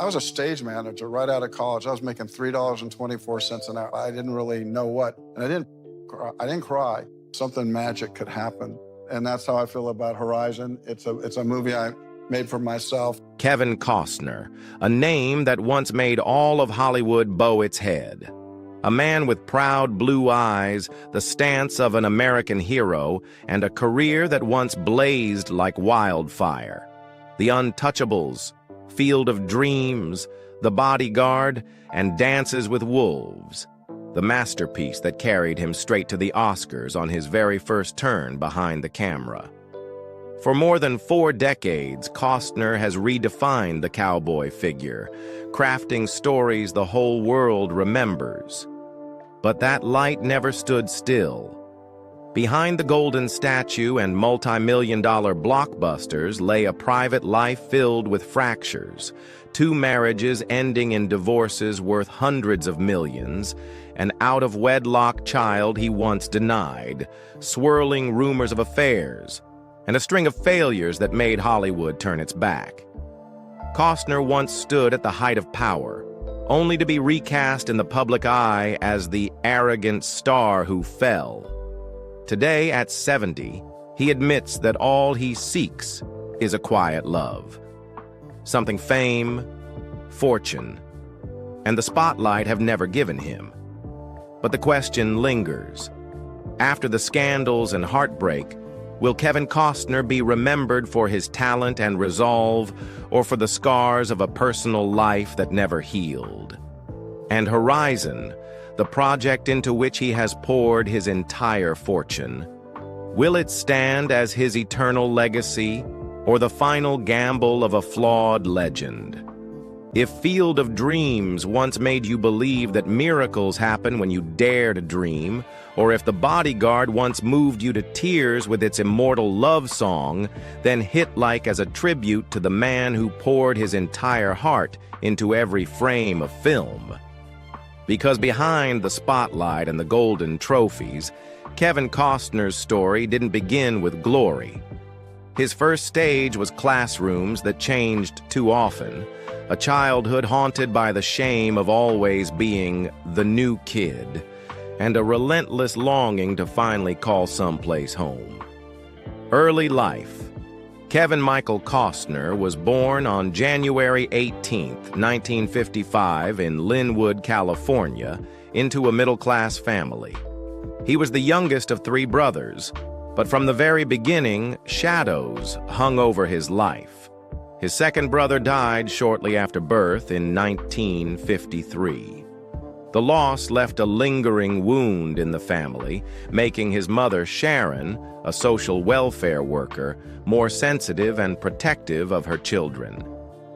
I was a stage manager right out of college. I was making $3.24 an hour. I didn't really know what, and I didn't cry. Something magic could happen. And that's how I feel about Horizon. It's a movie I made for myself. Kevin Costner, a name that once made all of Hollywood bow its head. A man with proud blue eyes, the stance of an American hero, and a career that once blazed like wildfire. The Untouchables, Field of Dreams, The Bodyguard, and Dances with Wolves. The masterpiece that carried him straight to the Oscars on his very first turn behind the camera. For more than 4 decades, Costner has redefined the cowboy figure, crafting stories the whole world remembers. But that light never stood still. Behind the golden statue and multi-million-dollar blockbusters lay a private life filled with fractures, 2 marriages ending in divorces worth hundreds of millions, an out-of-wedlock child he once denied, swirling rumors of affairs, and a string of failures that made Hollywood turn its back. Costner once stood at the height of power, only to be recast in the public eye as the arrogant star who fell. Today, at 70, he admits that all he seeks is a quiet love. Something fame, fortune, and the spotlight have never given him. But the question lingers. After the scandals and heartbreak, will Kevin Costner be remembered for his talent and resolve, or for the scars of a personal life that never healed? And Horizon, the project into which he has poured his entire fortune, will it stand as his eternal legacy, or the final gamble of a flawed legend? If Field of Dreams once made you believe that miracles happen when you dare to dream, or if The Bodyguard once moved you to tears with its immortal love song, then hit like as a tribute to the man who poured his entire heart into every frame of film. Because behind the spotlight and the golden trophies, Kevin Costner's story didn't begin with glory. His first stage was classrooms that changed too often, a childhood haunted by the shame of always being the new kid, and a relentless longing to finally call someplace home. Early life. Kevin Michael Costner was born on January 18, 1955 in Linwood, California, into a middle-class family. He was the youngest of 3 brothers, but from the very beginning, shadows hung over his life. His second brother died shortly after birth in 1953. The loss left a lingering wound in the family, making his mother, Sharon, a social welfare worker, more sensitive and protective of her children.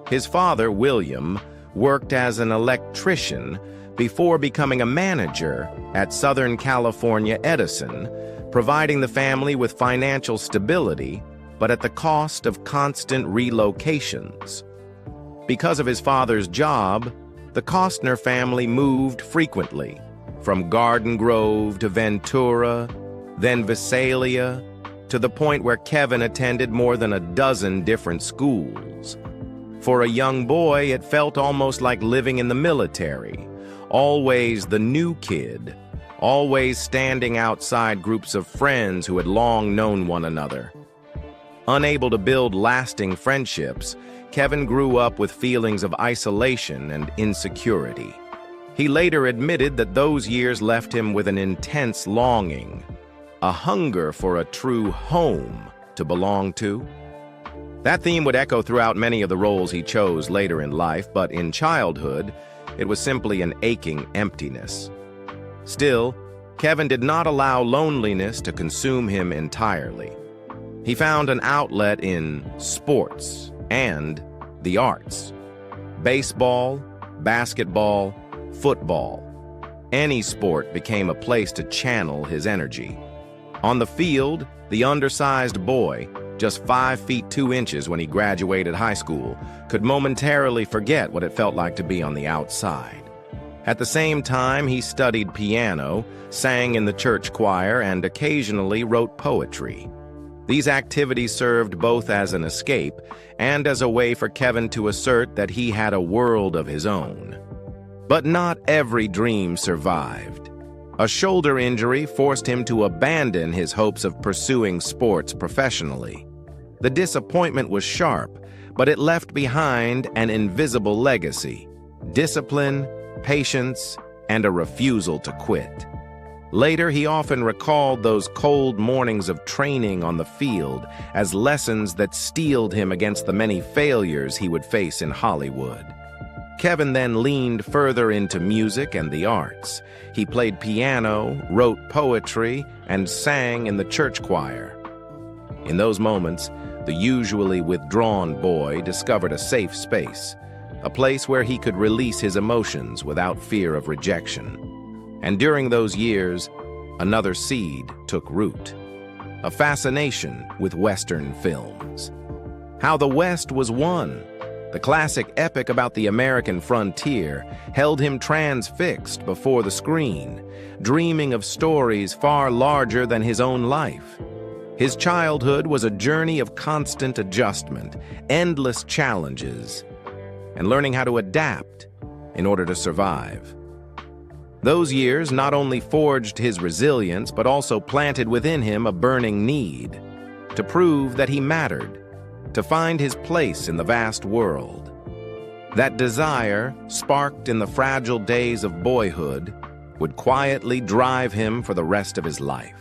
His father, William, worked as an electrician before becoming a manager at Southern California Edison, providing the family with financial stability, but at the cost of constant relocations. Because of his father's job, the Costner family moved frequently, from Garden Grove to Ventura, then Visalia, to the point where Kevin attended more than a dozen different schools. For a young boy, it felt almost like living in the military, always the new kid, always standing outside groups of friends who had long known one another. Unable to build lasting friendships, Kevin grew up with feelings of isolation and insecurity. He later admitted that those years left him with an intense longing, a hunger for a true home to belong to. That theme would echo throughout many of the roles he chose later in life, but in childhood, it was simply an aching emptiness. Still, Kevin did not allow loneliness to consume him entirely. He found an outlet in sports and the arts. Baseball, basketball, football. Any sport became a place to channel his energy. On the field, the undersized boy, just 5 feet 2 inches when he graduated high school, could momentarily forget what it felt like to be on the outside. At the same time, he studied piano, sang in the church choir, and occasionally wrote poetry. These activities served both as an escape and as a way for Kevin to assert that he had a world of his own. But not every dream survived. A shoulder injury forced him to abandon his hopes of pursuing sports professionally. The disappointment was sharp, but it left behind an invisible legacy: discipline, patience, and a refusal to quit. Later, he often recalled those cold mornings of training on the field as lessons that steeled him against the many failures he would face in Hollywood. Kevin then leaned further into music and the arts. He played piano, wrote poetry, and sang in the church choir. In those moments, the usually withdrawn boy discovered a safe space, a place where he could release his emotions without fear of rejection. And during those years, another seed took root: a fascination with Western films. How the West Was Won, the classic epic about the American frontier, held him transfixed before the screen, dreaming of stories far larger than his own life. His childhood was a journey of constant adjustment, endless challenges, and learning how to adapt in order to survive. Those years not only forged his resilience, but also planted within him a burning need to prove that he mattered, to find his place in the vast world. That desire, sparked in the fragile days of boyhood, would quietly drive him for the rest of his life.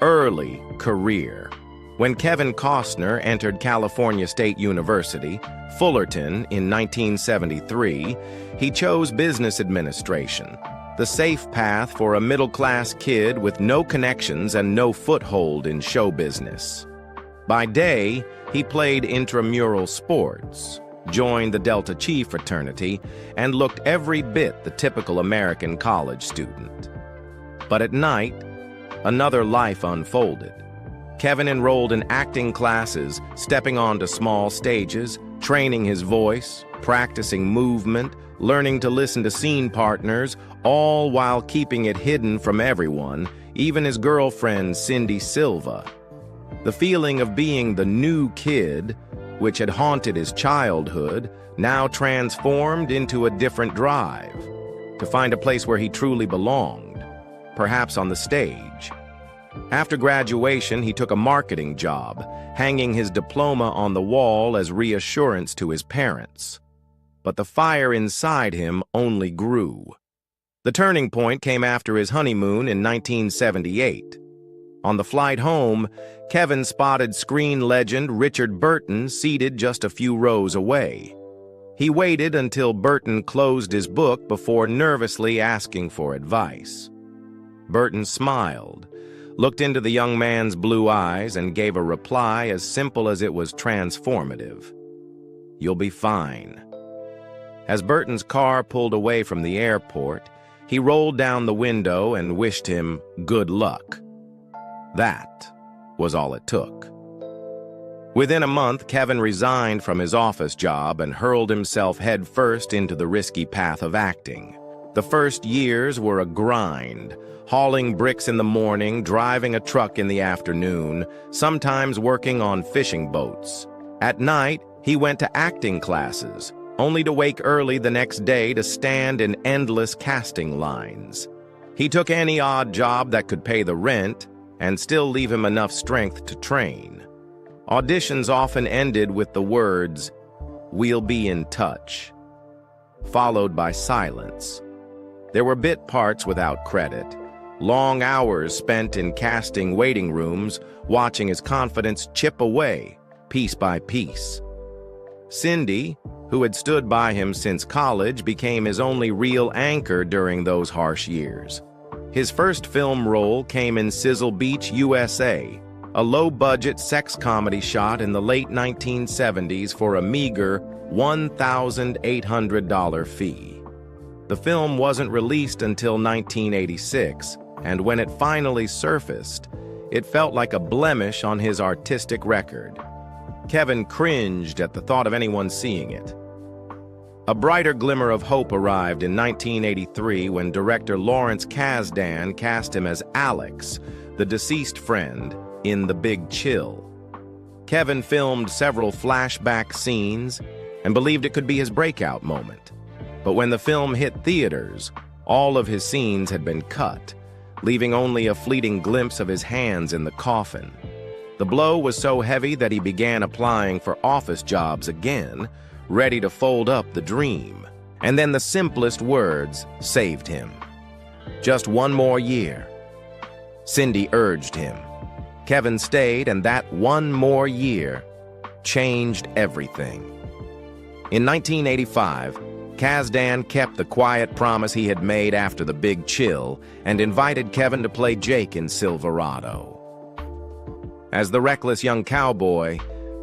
Early career. When Kevin Costner entered California State University, Fullerton, in 1973, he chose business administration, the safe path for a middle-class kid with no connections and no foothold in show business. By day, he played intramural sports, joined the Delta Chi fraternity, and looked every bit the typical American college student. But at night, another life unfolded. Kevin enrolled in acting classes, stepping onto small stages, training his voice, practicing movement, learning to listen to scene partners, all while keeping it hidden from everyone, even his girlfriend Cindy Silva. The feeling of being the new kid, which had haunted his childhood, now transformed into a different drive, to find a place where he truly belonged, perhaps on the stage. After graduation, he took a marketing job, hanging his diploma on the wall as reassurance to his parents. But the fire inside him only grew. The turning point came after his honeymoon in 1978. On the flight home, Kevin spotted screen legend Richard Burton seated just a few rows away. He waited until Burton closed his book before nervously asking for advice. Burton smiled, looked into the young man's blue eyes, and gave a reply as simple as it was transformative: "You'll be fine." As Burton's car pulled away from the airport, he rolled down the window and wished him good luck. That was all it took. Within a month, Kevin resigned from his office job and hurled himself headfirst into the risky path of acting. The first years were a grind, hauling bricks in the morning, driving a truck in the afternoon, sometimes working on fishing boats. At night, he went to acting classes, only to wake early the next day to stand in endless casting lines. He took any odd job that could pay the rent and still leave him enough strength to train. Auditions often ended with the words, "We'll be in touch," followed by silence. There were bit parts without credit, long hours spent in casting waiting rooms, watching his confidence chip away, piece by piece. Cindy, who had stood by him since college, became his only real anchor during those harsh years. His first film role came in Sizzle Beach, USA, a low-budget sex comedy shot in the late 1970s for a meager $1,800 fee. The film wasn't released until 1986, and when it finally surfaced, it felt like a blemish on his artistic record. Kevin cringed at the thought of anyone seeing it. A brighter glimmer of hope arrived in 1983 when director Lawrence Kasdan cast him as Alex, the deceased friend, in The Big Chill. Kevin filmed several flashback scenes and believed it could be his breakout moment. But when the film hit theaters, all of his scenes had been cut, leaving only a fleeting glimpse of his hands in the coffin. The blow was so heavy that he began applying for office jobs again, ready to fold up the dream. And then the simplest words saved him. Just one more year. Cindy urged him. Kevin stayed, and that one more year changed everything. In 1985, Kasdan kept the quiet promise he had made after the big chill and invited Kevin to play Jake in Silverado. As the reckless young cowboy,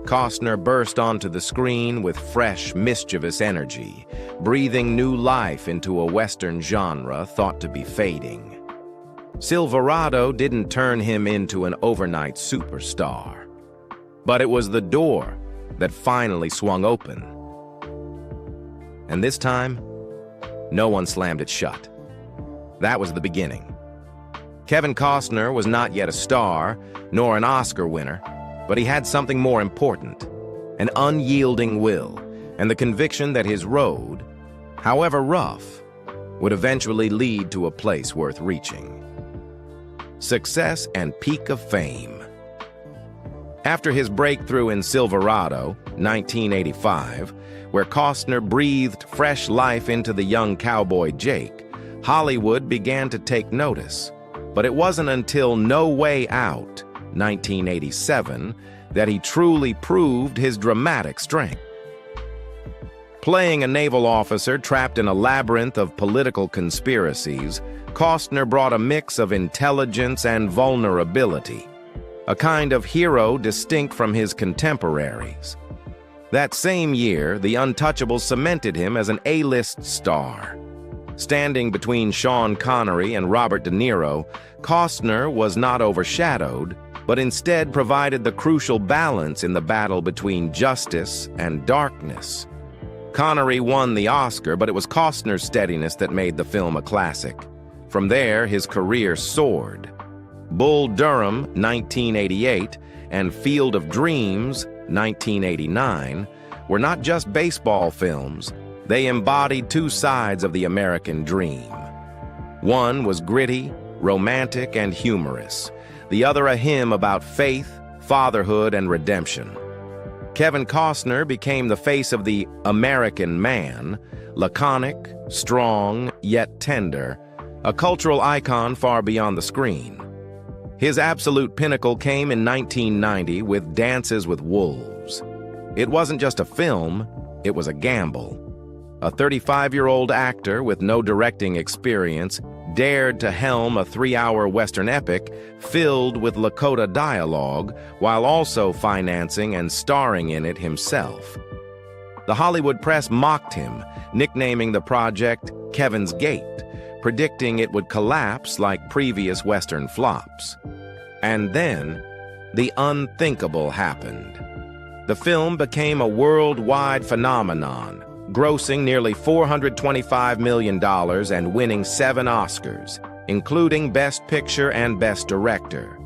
Costner burst onto the screen with fresh, mischievous energy, breathing new life into a Western genre thought to be fading. Silverado didn't turn him into an overnight superstar, but it was the door that finally swung open. And this time, no one slammed it shut. That was the beginning. Kevin Costner was not yet a star, nor an Oscar winner, but he had something more important, an unyielding will, and the conviction that his road, however rough, would eventually lead to a place worth reaching. Success and peak of fame. After his breakthrough in Silverado, 1985, where Costner breathed fresh life into the young cowboy Jake, Hollywood began to take notice. But it wasn't until No Way Out, 1987, that he truly proved his dramatic strength. Playing a naval officer trapped in a labyrinth of political conspiracies, Costner brought a mix of intelligence and vulnerability, a kind of hero distinct from his contemporaries. That same year, The Untouchables cemented him as an A-list star. Standing between Sean Connery and Robert De Niro, Costner was not overshadowed, but instead provided the crucial balance in the battle between justice and darkness. Connery won the Oscar, but it was Costner's steadiness that made the film a classic. From there, his career soared. Bull Durham, 1988, and Field of Dreams, 1989, were not just baseball films. They embodied two sides of the American dream. One was gritty, romantic, and humorous. The other a hymn about faith, fatherhood, and redemption. Kevin Costner became the face of the American man, laconic, strong, yet tender, a cultural icon far beyond the screen. His absolute pinnacle came in 1990 with Dances with Wolves. It wasn't just a film, it was a gamble. A 35-year-old actor with no directing experience dared to helm a 3-hour Western epic filled with Lakota dialogue while also financing and starring in it himself. The Hollywood press mocked him, nicknaming the project Kevin's Gate, predicting it would collapse like previous Western flops. And then, the unthinkable happened. The film became a worldwide phenomenon, grossing nearly $425 million and winning 7 Oscars, including Best Picture and Best Director.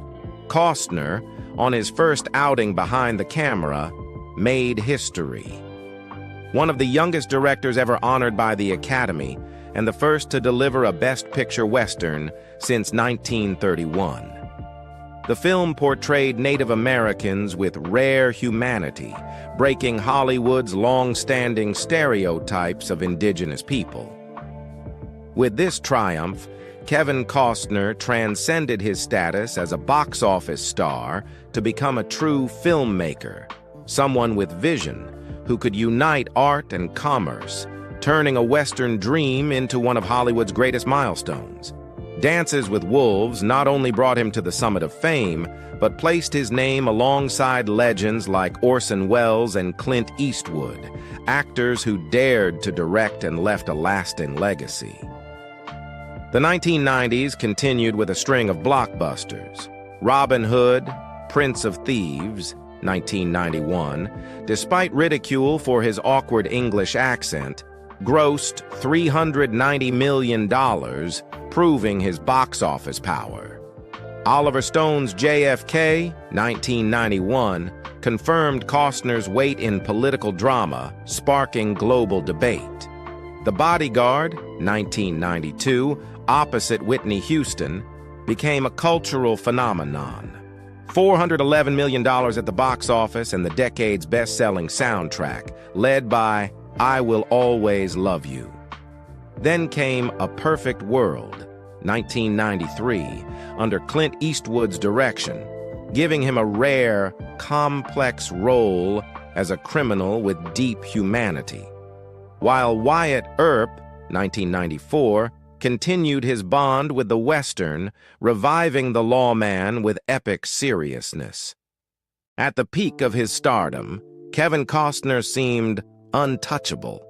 Costner, on his first outing behind the camera, made history. One of the youngest directors ever honored by the Academy, and the first to deliver a Best Picture Western since 1931. The film portrayed Native Americans with rare humanity, breaking Hollywood's long-standing stereotypes of indigenous people. With this triumph, Kevin Costner transcended his status as a box office star to become a true filmmaker, someone with vision who could unite art and commerce, turning a Western dream into one of Hollywood's greatest milestones. Dances with Wolves not only brought him to the summit of fame, but placed his name alongside legends like Orson Welles and Clint Eastwood, actors who dared to direct and left a lasting legacy. The 1990s continued with a string of blockbusters. Robin Hood, Prince of Thieves, 1991, despite ridicule for his awkward English accent, grossed $390 million, proving his box office power. Oliver Stone's JFK, 1991, confirmed Costner's weight in political drama, sparking global debate. The Bodyguard, 1992, opposite Whitney Houston, became a cultural phenomenon. $411 million at the box office and the decade's best-selling soundtrack, led by I Will Always Love You. Then came A Perfect World, 1993, under Clint Eastwood's direction, giving him a rare, complex role as a criminal with deep humanity. While Wyatt Earp, 1994, continued his bond with the Western, reviving the lawman with epic seriousness. At the peak of his stardom, Kevin Costner seemed untouchable.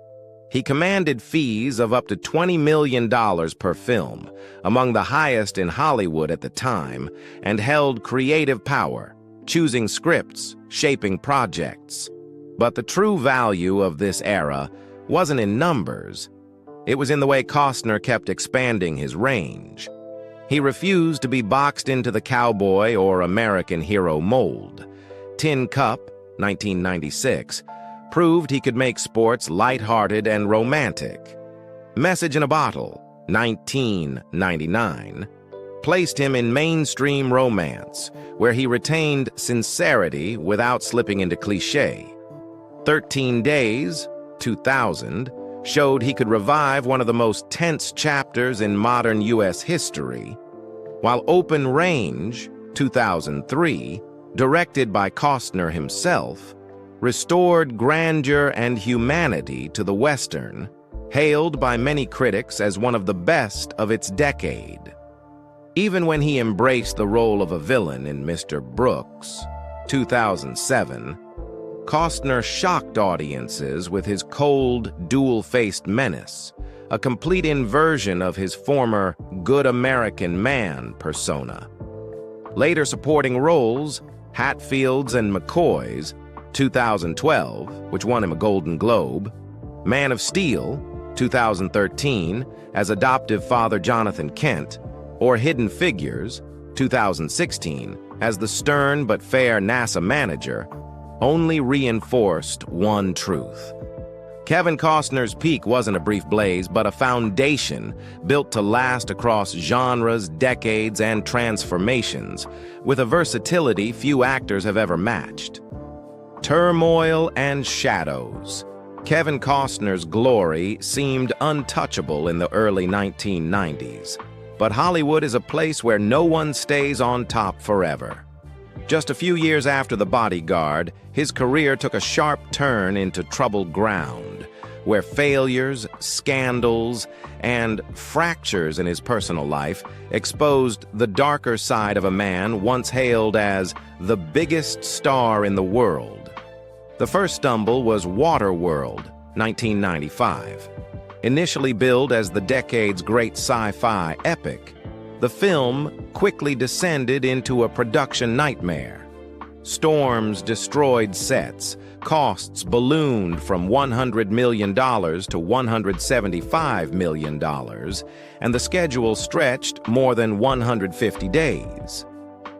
He commanded fees of up to $20 million per film, among the highest in Hollywood at the time, and held creative power, choosing scripts, shaping projects. But the true value of this era wasn't in numbers. It was in the way Costner kept expanding his range. He refused to be boxed into the cowboy or American hero mold. Tin Cup, 1996, proved he could make sports lighthearted and romantic. Message in a Bottle, 1999, placed him in mainstream romance, where he retained sincerity without slipping into cliché. 13 Days, 2000, showed he could revive one of the most tense chapters in modern U.S. history, while Open Range, 2003, directed by Costner himself, restored grandeur and humanity to the Western, hailed by many critics as one of the best of its decade. Even when he embraced the role of a villain in Mr. Brooks, 2007, Costner shocked audiences with his cold, dual-faced menace, a complete inversion of his former good American man persona. Later supporting roles, Hatfield's and McCoy's, 2012, which won him a Golden Globe, Man of Steel, 2013, as adoptive father Jonathan Kent, or Hidden Figures, 2016, as the stern but fair NASA manager, only reinforced one truth. Kevin Costner's peak wasn't a brief blaze, but a foundation built to last across genres, decades, and transformations, with a versatility few actors have ever matched. Turmoil and shadows. Kevin Costner's glory seemed untouchable in the early 1990s, but Hollywood is a place where no one stays on top forever. Just a few years after The Bodyguard, his career took a sharp turn into troubled ground, where failures, scandals, and fractures in his personal life exposed the darker side of a man once hailed as the biggest star in the world. The first stumble was Waterworld, 1995. Initially billed as the decade's great sci-fi epic, the film quickly descended into a production nightmare. Storms destroyed sets, costs ballooned from $100 million to $175 million, and the schedule stretched more than 150 days.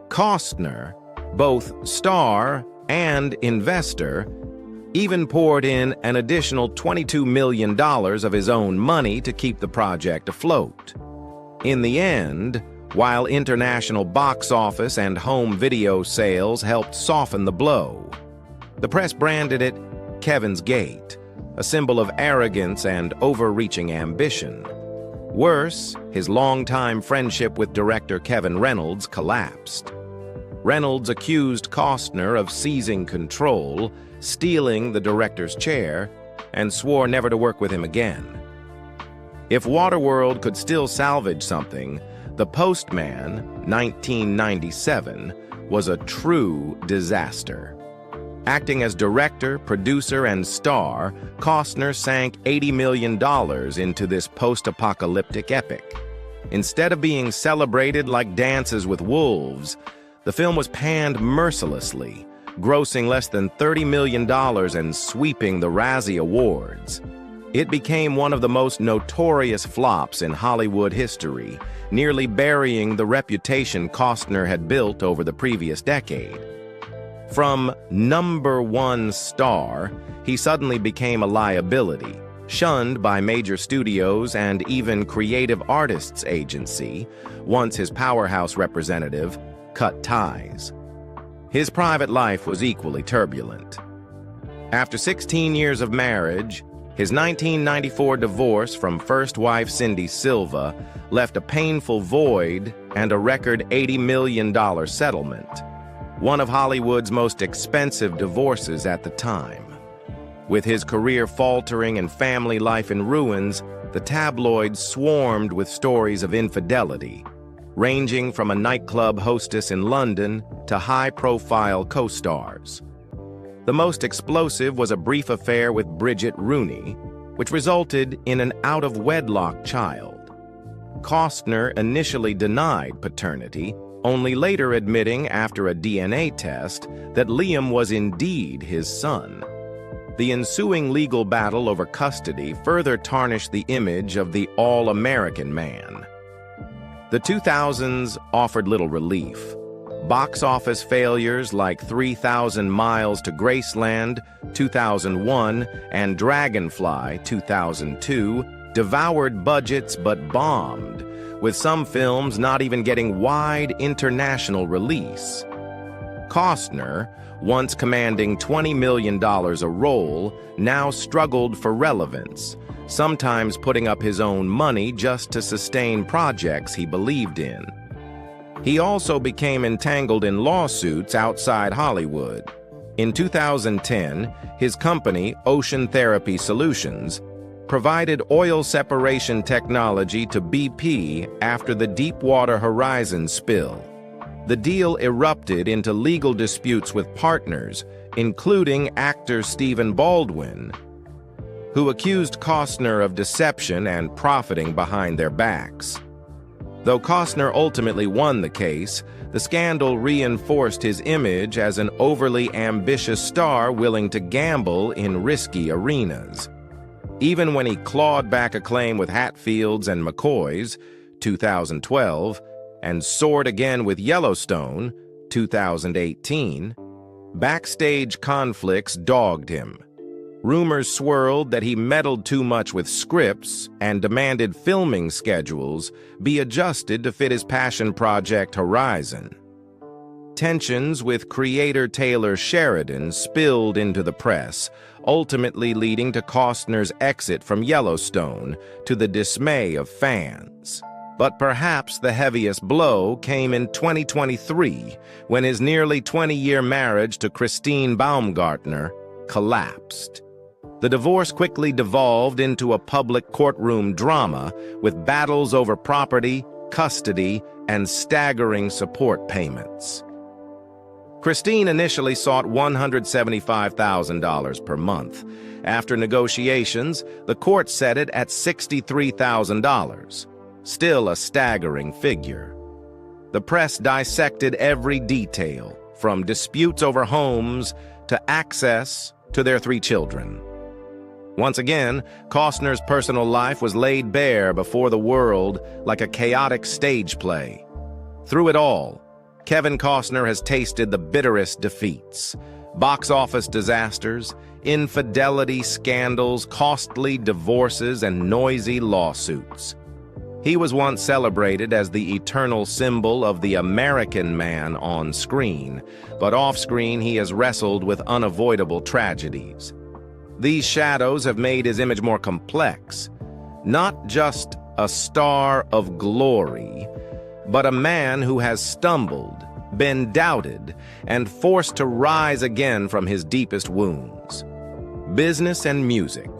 Costner, both star and investor, even poured in an additional $22 million of his own money to keep the project afloat. In the end, while international box office and home video sales helped soften the blow, the press branded it Kevin's Gate, a symbol of arrogance and overreaching ambition. Worse, his longtime friendship with director Kevin Reynolds collapsed. Reynolds accused Costner of seizing control, stealing the director's chair, and swore never to work with him again. If Waterworld could still salvage something, The Postman, 1997, was a true disaster. Acting as director, producer, and star, Costner sank $80 million into this post-apocalyptic epic. Instead of being celebrated like Dances with Wolves, the film was panned mercilessly, grossing less than $30 million and sweeping the Razzie Awards. It became one of the most notorious flops in Hollywood history, nearly burying the reputation Costner had built over the previous decade. From #1 star, he suddenly became a liability, shunned by major studios and even Creative Artists Agency, once his powerhouse representative cut ties. His private life was equally turbulent. After 16 years of marriage, his 1994 divorce from first wife Cindy Silva left a painful void and a record $80 million settlement, one of Hollywood's most expensive divorces at the time. With his career faltering and family life in ruins, the tabloids swarmed with stories of infidelity, ranging from a nightclub hostess in London to high-profile co-stars. The most explosive was a brief affair with Bridget Rooney, which resulted in an out-of-wedlock child. Costner initially denied paternity, only later admitting after a DNA test that Liam was indeed his son. The ensuing legal battle over custody further tarnished the image of the all-American man. The 2000s offered little relief. Box office failures like 3,000 Miles to Graceland, 2001, and Dragonfly, 2002, devoured budgets but bombed, with some films not even getting wide international release. Costner, once commanding $20 million a role, now struggled for relevance, sometimes putting up his own money just to sustain projects he believed in. He also became entangled in lawsuits outside Hollywood. In 2010, his company, Ocean Therapy Solutions, provided oil separation technology to BP after the Deepwater Horizon spill. The deal erupted into legal disputes with partners, including actor Stephen Baldwin, who accused Costner of deception and profiting behind their backs. Though Costner ultimately won the case, the scandal reinforced his image as an overly ambitious star willing to gamble in risky arenas. Even when he clawed back acclaim with Hatfields and McCoys, 2012, and soared again with Yellowstone, 2018, backstage conflicts dogged him. Rumors swirled that he meddled too much with scripts and demanded filming schedules be adjusted to fit his passion project Horizon. Tensions with creator Taylor Sheridan spilled into the press, ultimately leading to Costner's exit from Yellowstone, to the dismay of fans. But perhaps the heaviest blow came in 2023, when his nearly 20-year marriage to Christine Baumgartner collapsed. The divorce quickly devolved into a public courtroom drama with battles over property, custody, and staggering support payments. Christine initially sought $175,000 per month. After negotiations, the court set it at $63,000, still a staggering figure. The press dissected every detail, from disputes over homes to access to their 3 children. Once again, Costner's personal life was laid bare before the world like a chaotic stage play. Through it all, Kevin Costner has tasted the bitterest defeats: box office disasters, infidelity scandals, costly divorces, and noisy lawsuits. He was once celebrated as the eternal symbol of the American man on screen, but off-screen he has wrestled with unavoidable tragedies. These shadows have made his image more complex, not just a star of glory, but a man who has stumbled, been doubted, and forced to rise again from his deepest wounds. Business and music.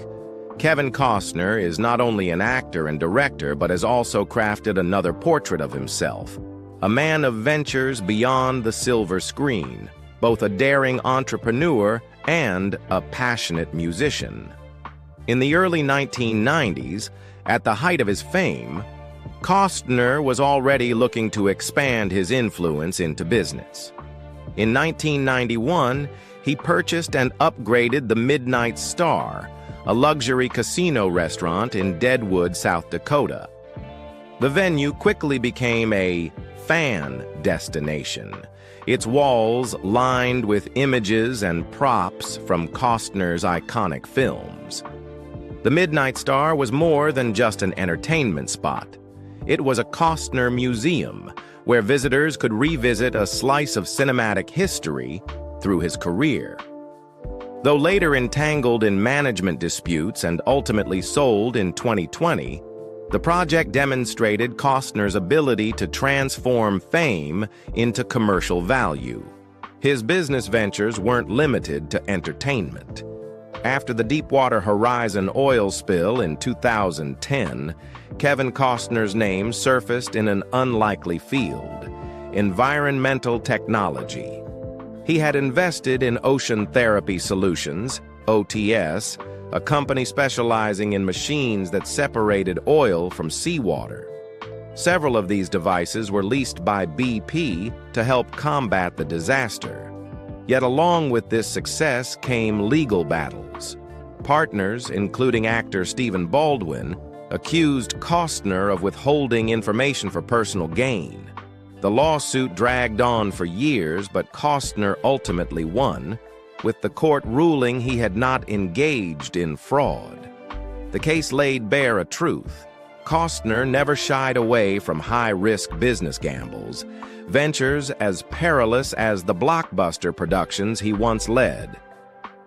Kevin Costner is not only an actor and director, but has also crafted another portrait of himself, a man of ventures beyond the silver screen, both a daring entrepreneur and a passionate musician. In the early 1990s, at the height of his fame, Costner was already looking to expand his influence into business. In 1991, he purchased and upgraded the Midnight Star, a luxury casino restaurant in Deadwood, South Dakota. The venue quickly became a fan destination, its walls lined with images and props from Costner's iconic films. The Midnight Star was more than just an entertainment spot. It was a Costner museum where visitors could revisit a slice of cinematic history through his career. Though later entangled in management disputes and ultimately sold in 2020, the project demonstrated Costner's ability to transform fame into commercial value. His business ventures weren't limited to entertainment. After the Deepwater Horizon oil spill in 2010, Kevin Costner's name surfaced in an unlikely field: environmental technology. He had invested in Ocean Therapy Solutions, OTS, a company specializing in machines that separated oil from seawater. Several of these devices were leased by BP to help combat the disaster. Yet along with this success came legal battles. Partners, including actor Stephen Baldwin, accused Costner of withholding information for personal gain. The lawsuit dragged on for years, but Costner ultimately won, with the court ruling he had not engaged in fraud. The case laid bare a truth. Costner never shied away from high-risk business gambles, ventures as perilous as the blockbuster productions he once led.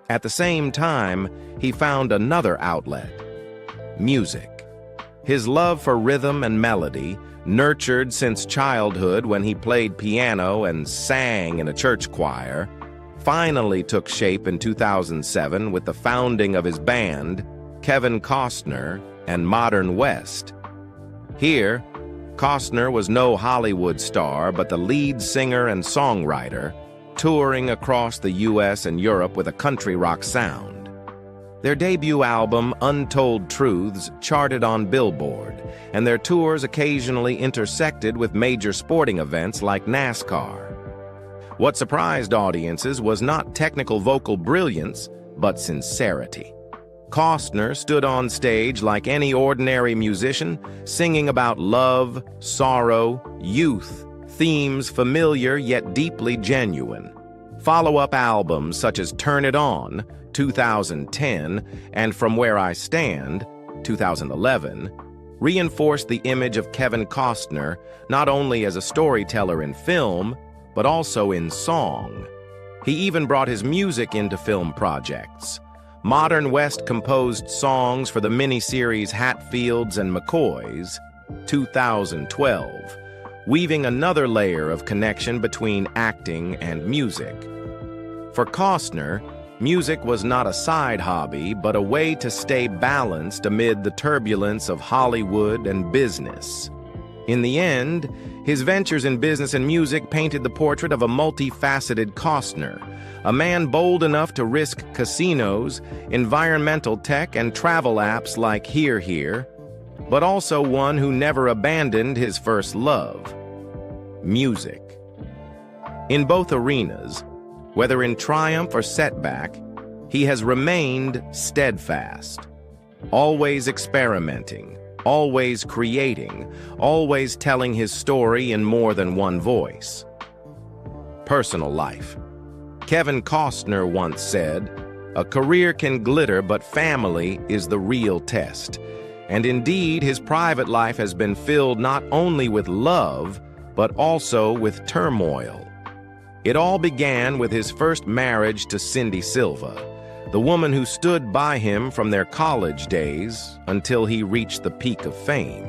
At the same time, he found another outlet: music. His love for rhythm and melody, nurtured since childhood when he played piano and sang in a church choir, finally took shape in 2007 with the founding of his band, Kevin Costner and Modern West. Here, Costner was no Hollywood star, but the lead singer and songwriter, touring across the U.S. and Europe with a country rock sound. Their debut album, Untold Truths, charted on Billboard, and their tours occasionally intersected with major sporting events like NASCAR. What surprised audiences was not technical vocal brilliance, but sincerity. Costner stood on stage like any ordinary musician, singing about love, sorrow, youth, themes familiar yet deeply genuine. Follow-up albums such as Turn It On, 2010, and From Where I Stand, 2011, reinforced the image of Kevin Costner not only as a storyteller in film, but also in song. He even brought his music into film projects. Modern West composed songs for the miniseries Hatfields and McCoys, 2012, weaving another layer of connection between acting and music. For Costner, music was not a side hobby, but a way to stay balanced amid the turbulence of Hollywood and business. In the end, his ventures in business and music painted the portrait of a multifaceted Costner, a man bold enough to risk casinos, environmental tech, and travel apps like Here, but also one who never abandoned his first love: music. In both arenas, whether in triumph or setback, he has remained steadfast, always experimenting, always creating, always telling his story in more than one voice. Personal life. Kevin Costner once said, "A career can glitter, but family is the real test." And indeed, his private life has been filled not only with love, but also with turmoil. It all began with his first marriage to Cindy Silva, the woman who stood by him from their college days until he reached the peak of fame.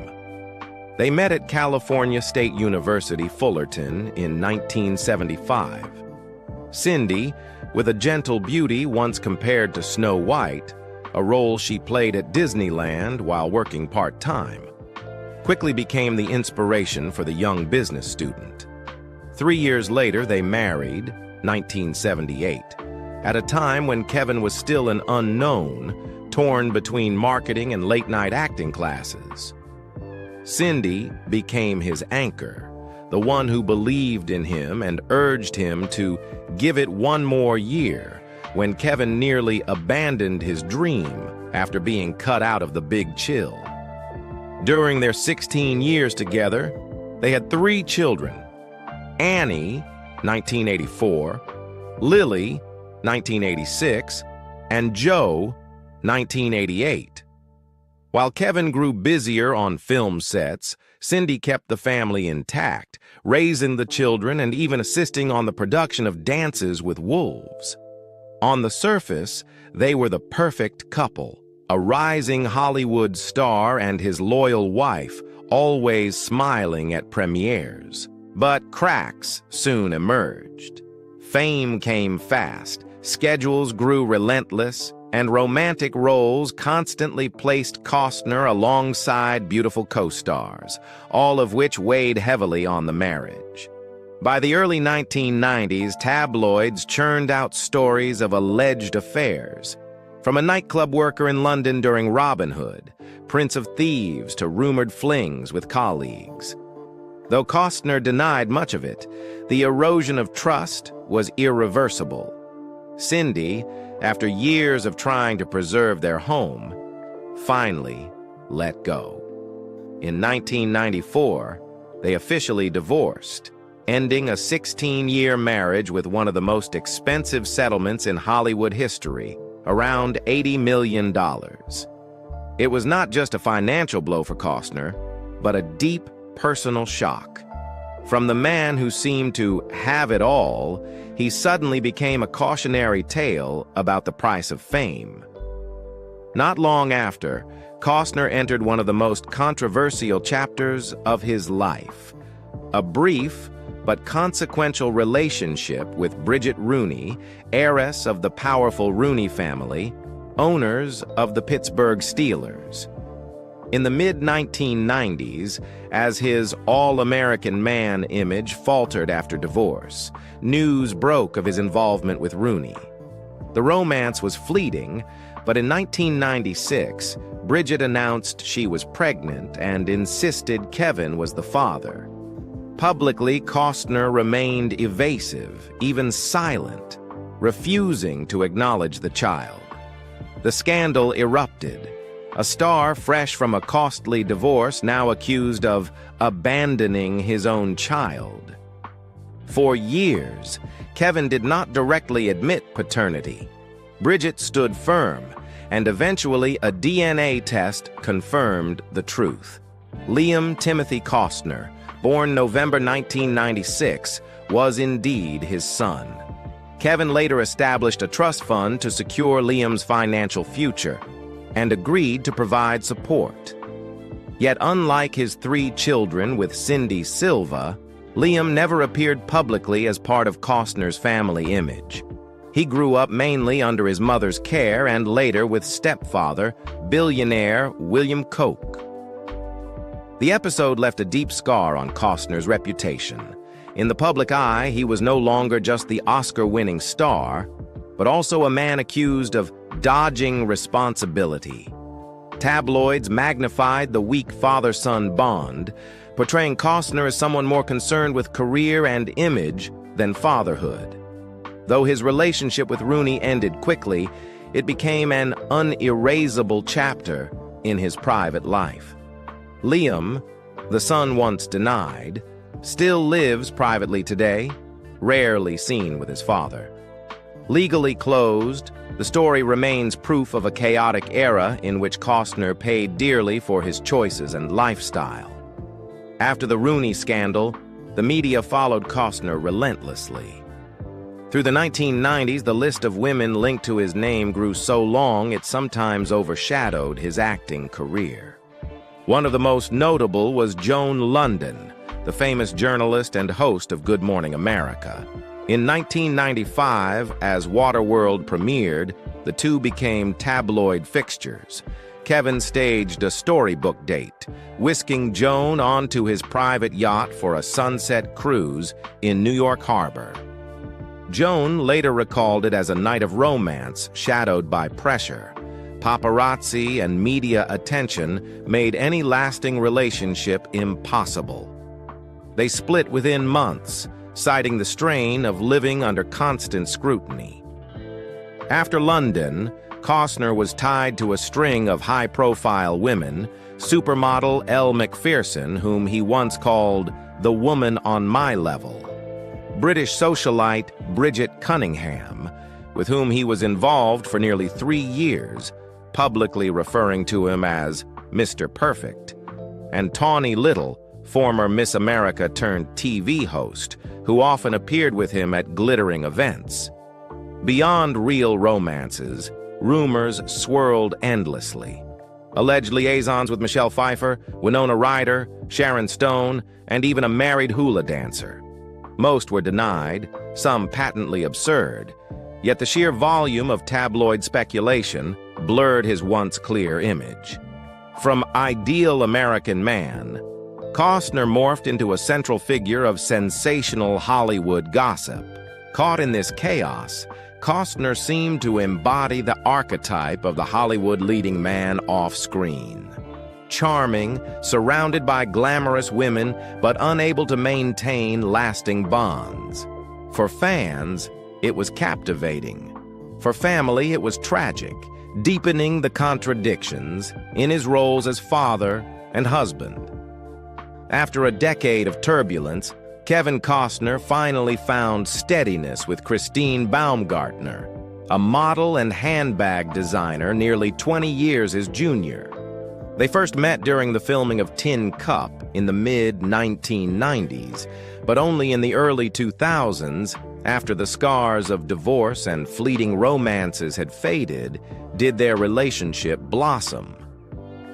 They met at California State University, Fullerton, in 1975. Cindy, with a gentle beauty once compared to Snow White, a role she played at Disneyland while working part-time, quickly became the inspiration for the young business student. 3 years later, they married, 1978, at a time when Kevin was still an unknown, torn between marketing and late-night acting classes. Cindy became his anchor, the one who believed in him and urged him to give it one more year when Kevin nearly abandoned his dream after being cut out of The Big Chill. During their 16 years together, they had 3 children: Annie, 1984, Lily, 1986, and Joe, 1988. While Kevin grew busier on film sets, Cindy kept the family intact, raising the children and even assisting on the production of Dances with Wolves. On the surface, they were the perfect couple, a rising Hollywood star and his loyal wife, always smiling at premieres. But cracks soon emerged. Fame came fast, schedules grew relentless, and romantic roles constantly placed Costner alongside beautiful co-stars, all of which weighed heavily on the marriage. By the early 1990s, tabloids churned out stories of alleged affairs. From a nightclub worker in London during Robin Hood, Prince of Thieves to rumored flings with colleagues. Though Costner denied much of it, the erosion of trust was irreversible. Cindy, after years of trying to preserve their home, finally let go. In 1994, they officially divorced, ending a 16-year marriage with one of the most expensive settlements in Hollywood history, around $80 million. It was not just a financial blow for Costner, but a deep personal shock. From the man who seemed to have it all, he suddenly became a cautionary tale about the price of fame. Not long after, Costner entered one of the most controversial chapters of his life. A brief but consequential relationship with Bridget Rooney, heiress of the powerful Rooney family, owners of the Pittsburgh Steelers. In the mid-1990s, as his all-American man image faltered after divorce, news broke of his involvement with Rooney. The romance was fleeting, but in 1996, Bridget announced she was pregnant and insisted Kevin was the father. Publicly, Costner remained evasive, even silent, refusing to acknowledge the child. The scandal erupted. A star fresh from a costly divorce now accused of abandoning his own child. For years, Kevin did not directly admit paternity. Bridget stood firm, and eventually a DNA test confirmed the truth. Liam Timothy Costner, born November 1996, was indeed his son. Kevin later established a trust fund to secure Liam's financial future, and agreed to provide support. Yet unlike his 3 children with Cindy Silva, Liam never appeared publicly as part of Costner's family image. He grew up mainly under his mother's care and later with stepfather, billionaire William Koch. The episode left a deep scar on Costner's reputation. In the public eye, he was no longer just the Oscar-winning star, but also a man accused of dodging responsibility. Tabloids magnified the weak father-son bond, portraying Costner as someone more concerned with career and image than fatherhood. Though his relationship with Rooney ended quickly, it became an unerasable chapter in his private life. Liam, the son once denied, still lives privately today, rarely seen with his father. Legally closed, the story remains proof of a chaotic era in which Costner paid dearly for his choices and lifestyle. After the Rooney scandal, the media followed Costner relentlessly. Through the 1990s, the list of women linked to his name grew so long it sometimes overshadowed his acting career. One of the most notable was Joan London, the famous journalist and host of Good Morning America. In 1995, as Waterworld premiered, the two became tabloid fixtures. Kevin staged a storybook date, whisking Joan onto his private yacht for a sunset cruise in New York Harbor. Joan later recalled it as a night of romance shadowed by pressure. Paparazzi and media attention made any lasting relationship impossible. They split within months, citing the strain of living under constant scrutiny. After London, Costner was tied to a string of high-profile women, supermodel Elle Macpherson, whom he once called the woman on my level. British socialite Bridget Cunningham, with whom he was involved for nearly 3 years, publicly referring to him as Mr. Perfect, and Tawny Little, former Miss America-turned-TV host, who often appeared with him at glittering events. Beyond real romances, rumors swirled endlessly. Alleged liaisons with Michelle Pfeiffer, Winona Ryder, Sharon Stone, and even a married hula dancer. Most were denied, some patently absurd, yet the sheer volume of tabloid speculation blurred his once clear image. From ideal American man, Costner morphed into a central figure of sensational Hollywood gossip. Caught in this chaos, Costner seemed to embody the archetype of the Hollywood leading man off-screen. Charming, surrounded by glamorous women, but unable to maintain lasting bonds. For fans, it was captivating. For family, it was tragic, deepening the contradictions in his roles as father and husband. After a decade of turbulence, Kevin Costner finally found steadiness with Christine Baumgartner, a model and handbag designer nearly 20 years his junior. They first met during the filming of Tin Cup in the mid-1990s, but only in the early 2000s, after the scars of divorce and fleeting romances had faded, did their relationship blossom.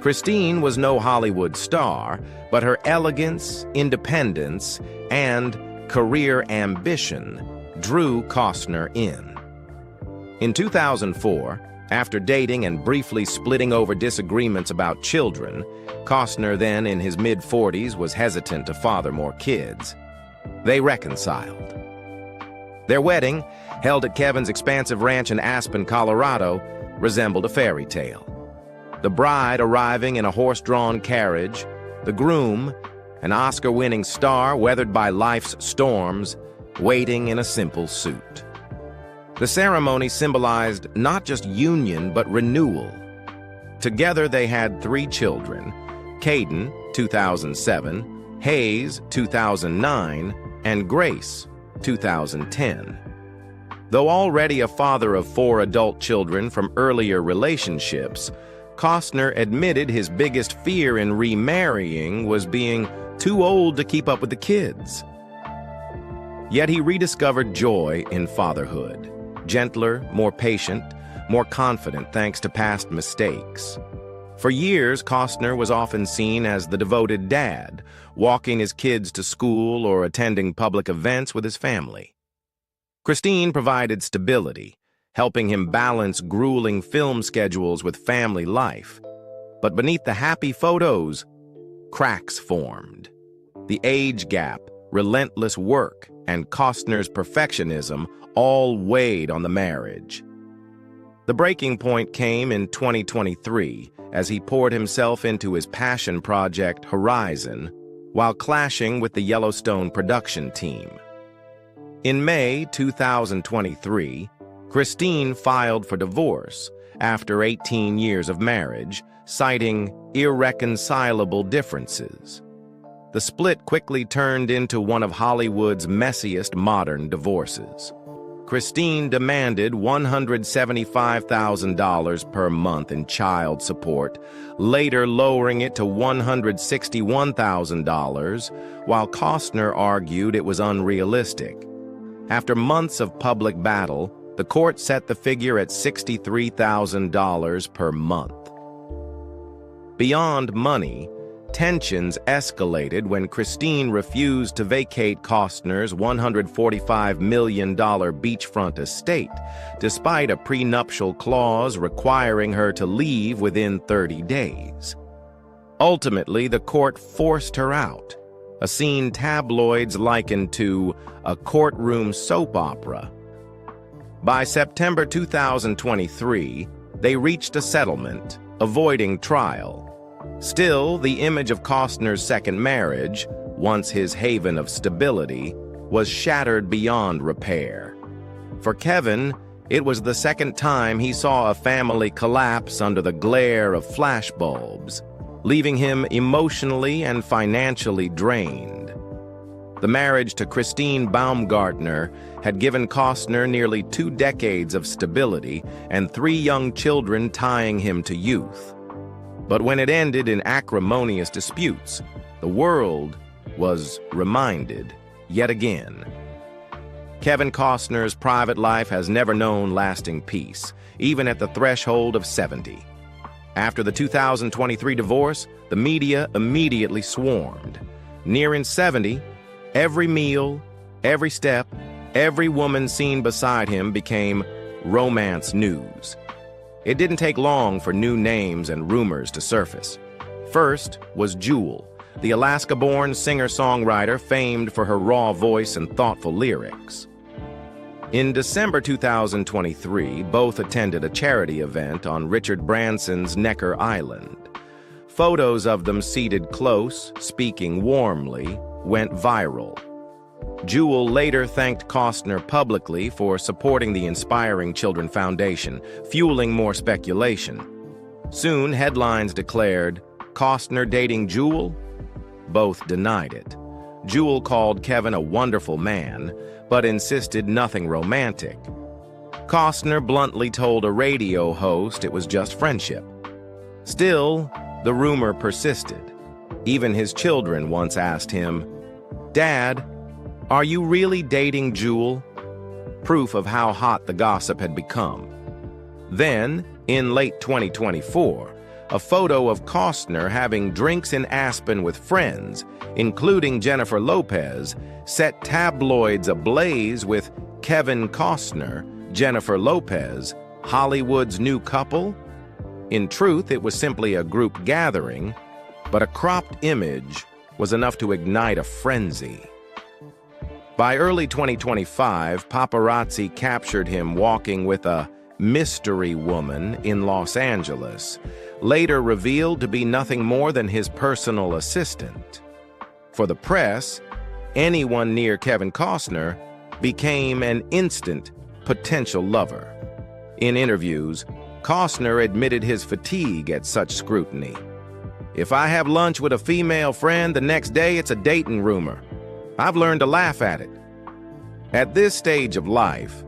Christine was no Hollywood star, but her elegance, independence, and career ambition drew Costner in. In 2004, after dating and briefly splitting over disagreements about children, Costner, then in his mid-40s, was hesitant to father more kids. They reconciled. Their wedding, held at Kevin's expansive ranch in Aspen, Colorado, resembled a fairy tale. The bride arriving in a horse-drawn carriage, the groom, an Oscar-winning star weathered by life's storms, waiting in a simple suit. The ceremony symbolized not just union, but renewal. Together they had 3 children, Caden, 2007, Hayes, 2009, and Grace, 2010. Though already a father of 4 adult children from earlier relationships, Costner admitted his biggest fear in remarrying was being too old to keep up with the kids. Yet he rediscovered joy in fatherhood, gentler, more patient, more confident thanks to past mistakes. For years, Costner was often seen as the devoted dad, walking his kids to school or attending public events with his family. Christine provided stability, helping him balance grueling film schedules with family life. But beneath the happy photos, cracks formed. The age gap, relentless work, and Costner's perfectionism all weighed on the marriage. The breaking point came in 2023 as he poured himself into his passion project, Horizon, while clashing with the Yellowstone production team. In May 2023, Christine filed for divorce after 18 years of marriage, citing irreconcilable differences. The split quickly turned into one of Hollywood's messiest modern divorces. Christine demanded $175,000 per month in child support, later lowering it to $161,000, while Costner argued it was unrealistic. After months of public battle, the court set the figure at $63,000 per month. Beyond money, tensions escalated when Christine refused to vacate Costner's $145 million beachfront estate, despite a prenuptial clause requiring her to leave within 30 days. Ultimately, the court forced her out, a scene tabloids likened to a courtroom soap opera. By September 2023, they reached a settlement, avoiding trial. Still, the image of Costner's second marriage, once his haven of stability, was shattered beyond repair. For Kevin, it was the second time he saw a family collapse under the glare of flashbulbs, leaving him emotionally and financially drained. The marriage to Christine Baumgartner had given Costner nearly 2 decades of stability and 3 young children tying him to youth. But when it ended in acrimonious disputes, the world was reminded yet again. Kevin Costner's private life has never known lasting peace, even at the threshold of 70. After the 2023 divorce, the media immediately swarmed. Nearing 70, every meal, every step, every woman seen beside him became romance news. It didn't take long for new names and rumors to surface. First was Jewel, the Alaska-born singer-songwriter famed for her raw voice and thoughtful lyrics. In December 2023, both attended a charity event on Richard Branson's Necker Island. Photos of them seated close, speaking warmly, went viral. Jewel later thanked Costner publicly for supporting the Inspiring Children Foundation, fueling more speculation. Soon, headlines declared, "Costner dating Jewel?" Both denied it. Jewel called Kevin a wonderful man, but insisted nothing romantic. Costner bluntly told a radio host it was just friendship. Still, the rumor persisted. Even his children once asked him, "Dad, are you really dating Jewel?" Proof of how hot the gossip had become. Then, in late 2024, a photo of Costner having drinks in Aspen with friends, including Jennifer Lopez, set tabloids ablaze with Kevin Costner, Jennifer Lopez, Hollywood's new couple. In truth, it was simply a group gathering, but a cropped image was enough to ignite a frenzy. By early 2025, paparazzi captured him walking with a mystery woman in Los Angeles, later revealed to be nothing more than his personal assistant. For the press, anyone near Kevin Costner became an instant potential lover. In interviews, Costner admitted his fatigue at such scrutiny. "If I have lunch with a female friend, the next day it's a dating rumor. I've learned to laugh at it." At this stage of life,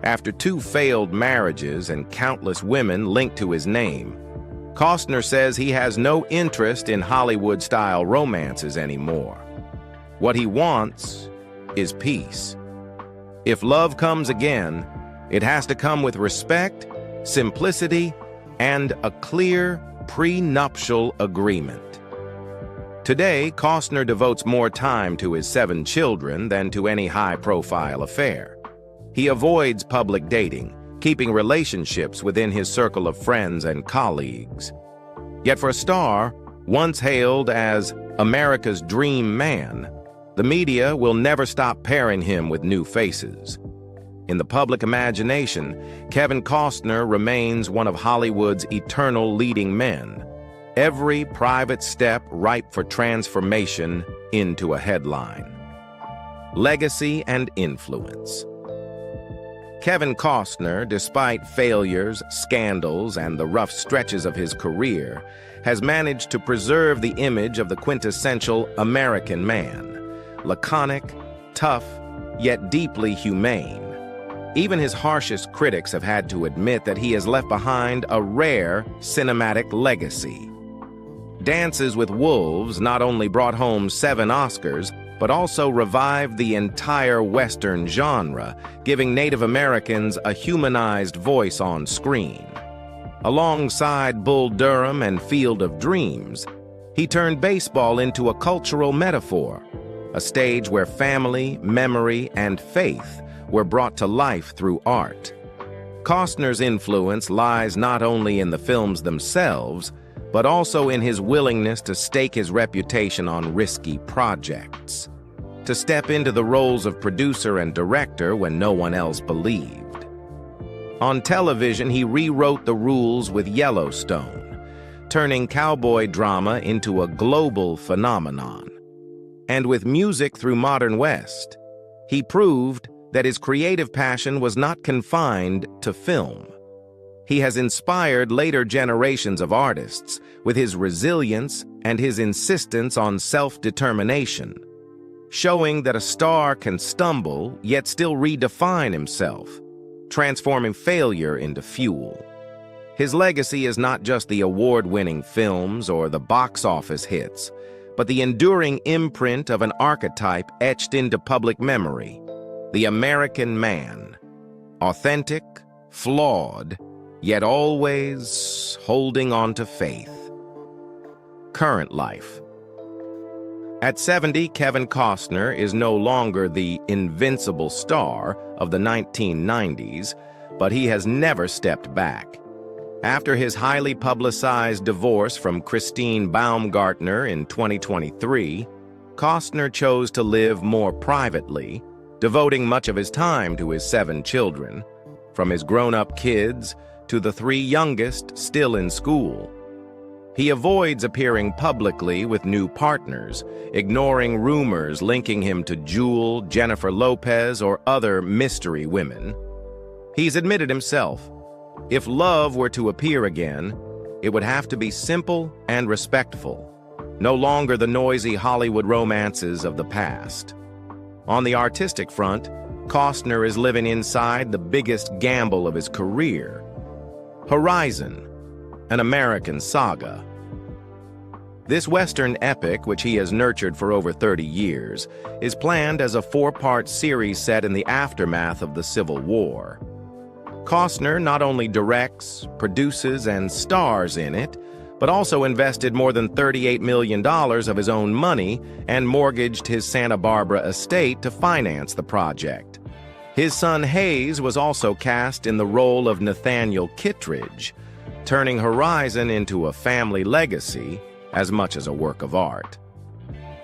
after 2 failed marriages and countless women linked to his name, Costner says he has no interest in Hollywood-style romances anymore. What he wants is peace. If love comes again, it has to come with respect, simplicity, and a clear prenuptial agreement. Today, Costner devotes more time to his 7 children than to any high-profile affair. He avoids public dating, keeping relationships within his circle of friends and colleagues. Yet for a star, once hailed as America's dream man, the media will never stop pairing him with new faces. In the public imagination, Kevin Costner remains one of Hollywood's eternal leading men, every private step ripe for transformation into a headline. Legacy and influence. Kevin Costner, despite failures, scandals, and the rough stretches of his career, has managed to preserve the image of the quintessential American man, laconic, tough, yet deeply humane. Even his harshest critics have had to admit that he has left behind a rare cinematic legacy. Dances with Wolves not only brought home 7 Oscars, but also revived the entire Western genre, giving Native Americans a humanized voice on screen. Alongside Bull Durham and Field of Dreams, he turned baseball into a cultural metaphor, a stage where family, memory, and faith were brought to life through art. Costner's influence lies not only in the films themselves, but also in his willingness to stake his reputation on risky projects, to step into the roles of producer and director when no one else believed. On television, he rewrote the rules with Yellowstone, turning cowboy drama into a global phenomenon. And with music through Modern West, he proved that his creative passion was not confined to film. He has inspired later generations of artists with his resilience and his insistence on self-determination. showing that a star can stumble yet still redefine himself, transforming failure into fuel. His legacy is not just the award-winning films or the box office hits, but the enduring imprint of an archetype etched into public memory, the American man. Authentic, flawed, yet always holding on to faith. Current life. At 70, Kevin Costner is no longer the invincible star of the 1990s, but he has never stepped back. After his highly publicized divorce from Christine Baumgartner in 2023, Costner chose to live more privately, devoting much of his time to his 7 children, from his grown-up kids to the 3 youngest still in school. He avoids appearing publicly with new partners, ignoring rumors linking him to Jewel, Jennifer Lopez, or other mystery women. He's admitted himself, if love were to appear again, it would have to be simple and respectful, no longer the noisy Hollywood romances of the past. On the artistic front, Costner is living inside the biggest gamble of his career. Horizon, an American saga. This Western epic, which he has nurtured for over 30 years, is planned as a 4-part series set in the aftermath of the Civil War. Costner not only directs, produces, and stars in it, but also invested more than $38 million of his own money and mortgaged his Santa Barbara estate to finance the project. His son Hayes was also cast in the role of Nathaniel Kittredge, turning Horizon into a family legacy as much as a work of art.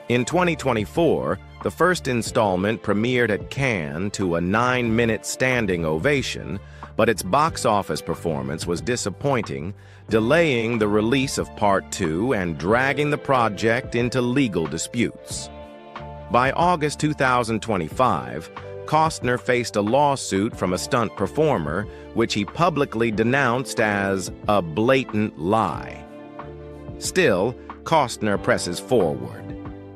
In 2024, the first installment premiered at Cannes to a 9-minute standing ovation, but its box office performance was disappointing, delaying the release of Part 2 and dragging the project into legal disputes. By August 2025, Costner faced a lawsuit from a stunt performer, which he publicly denounced as a blatant lie. Still, Costner presses forward.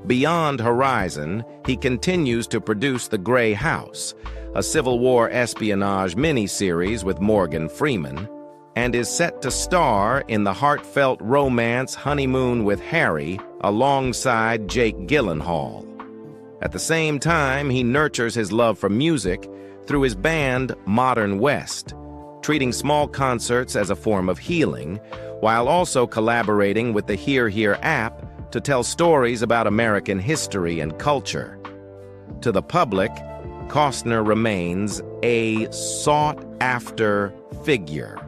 Beyond Horizon, he continues to produce The Gray House, a Civil War espionage miniseries with Morgan Freeman, and is set to star in the heartfelt romance Honeymoon with Harry alongside Jake Gyllenhaal. At the same time, he nurtures his love for music through his band Modern West, treating small concerts as a form of healing, while also collaborating with the Hear Hear app to tell stories about American history and culture. To the public, Costner remains a sought-after figure.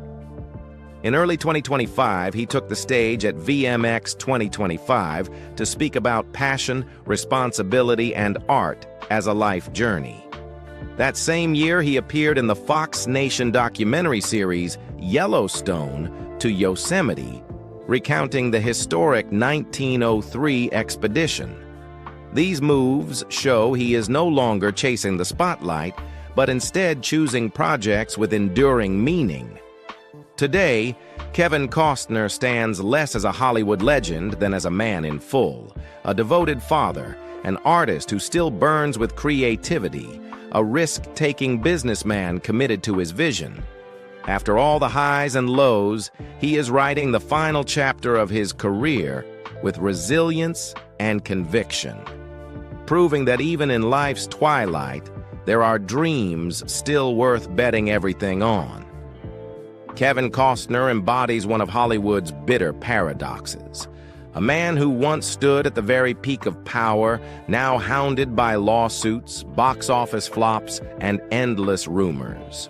In early 2025, he took the stage at VMX 2025 to speak about passion, responsibility, and art as a life journey. That same year, he appeared in the Fox Nation documentary series Yellowstone to Yosemite, recounting the historic 1903 expedition. These moves show he is no longer chasing the spotlight, but instead choosing projects with enduring meaning. Today, Kevin Costner stands less as a Hollywood legend than as a man in full, a devoted father, an artist who still burns with creativity, a risk-taking businessman committed to his vision. After all the highs and lows, he is writing the final chapter of his career with resilience and conviction, proving that even in life's twilight, there are dreams still worth betting everything on. Kevin Costner embodies one of Hollywood's bitter paradoxes. A man who once stood at the very peak of power, now hounded by lawsuits, box office flops, and endless rumors.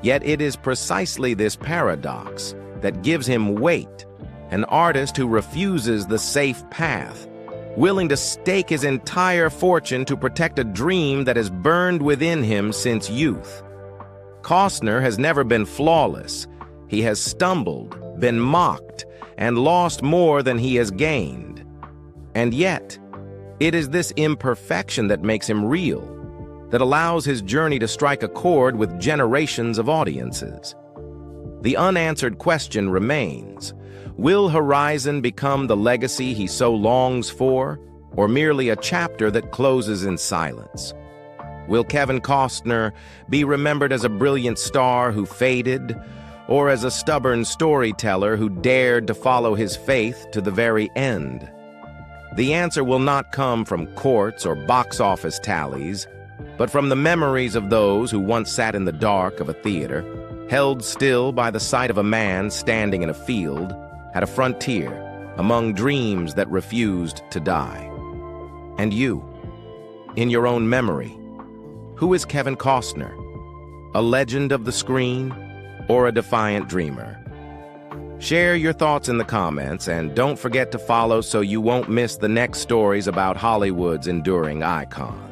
Yet it is precisely this paradox that gives him weight, an artist who refuses the safe path, willing to stake his entire fortune to protect a dream that has burned within him since youth. Costner has never been flawless. He has stumbled, been mocked, and lost more than he has gained. And yet, it is this imperfection that makes him real, that allows his journey to strike a chord with generations of audiences. The unanswered question remains: will Horizon become the legacy he so longs for, or merely a chapter that closes in silence? Will Kevin Costner be remembered as a brilliant star who faded, or as a stubborn storyteller who dared to follow his faith to the very end? The answer will not come from courts or box office tallies, but from the memories of those who once sat in the dark of a theater, held still by the sight of a man standing in a field, at a frontier, among dreams that refused to die. And you, in your own memory, who is Kevin Costner? A legend of the screen or a defiant dreamer? Share your thoughts in the comments, and don't forget to follow so you won't miss the next stories about Hollywood's enduring icons.